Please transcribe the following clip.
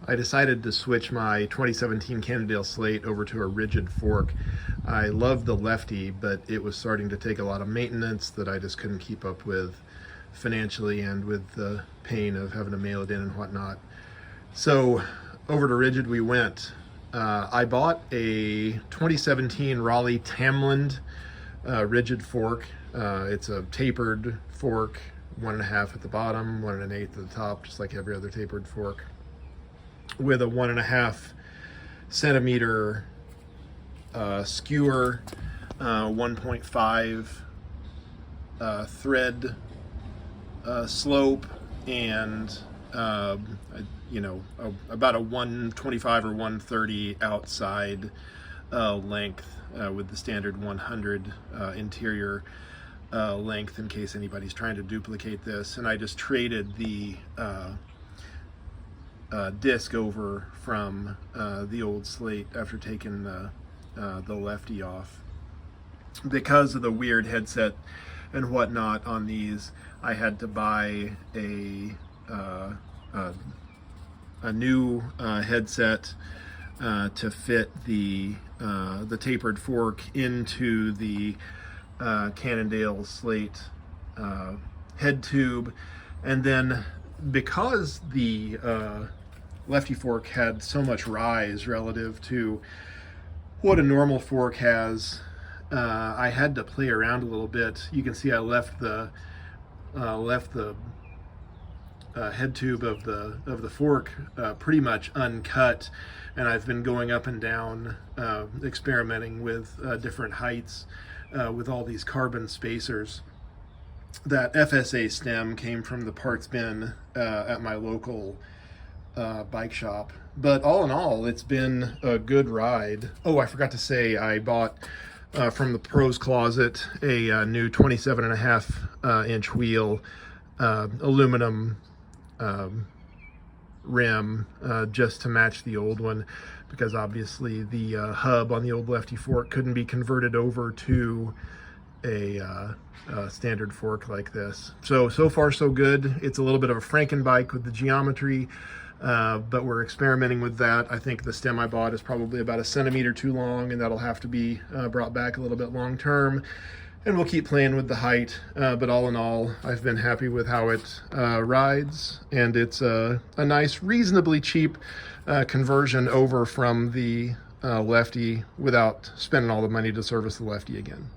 I decided to switch my 2017 Cannondale Slate over to a rigid fork. I loved the Lefty, but it was starting to take a lot of maintenance that I just couldn't keep up with financially and with the pain of having to mail it in and whatnot. So over to rigid we went. I bought a 2017 Raleigh Tamland rigid fork. It's a tapered fork, 1.5 at the bottom, 1 1/8 at the top, just like every other tapered fork, with a 1.5 centimeter skewer, 1.5 thread slope, and about a 125 or 130 outside length, with the standard 100 interior length in case anybody's trying to duplicate this. And I just traded the disc over from the old Slate after taking the Lefty off. Because of the weird headset and whatnot on these, I had to buy a new headset to fit the tapered fork into the Cannondale Slate head tube. And then because the Lefty fork had so much rise relative to what a normal fork has, I had to play around a little bit. You can see I left the head tube of the fork pretty much uncut, and I've been going up and down experimenting with different heights with all these carbon spacers. That FSA stem came from the parts bin at my local bike shop. But all in all, it's been a good ride. Oh, I forgot to say, I bought from the Pros Closet a new 27.5 inch wheel, aluminum rim, just to match the old one, because obviously the hub on the old Lefty fork couldn't be converted over to a standard fork like this. So far so good. It's a little bit of a Frankenbike with the geometry, but we're experimenting with that. I think the stem I bought is probably about 1 centimeter too long, and that'll have to be brought back a little bit long term. And we'll keep playing with the height, but all in all, I've been happy with how it rides, and it's a nice, reasonably cheap conversion over from the Lefty without spending all the money to service the Lefty again.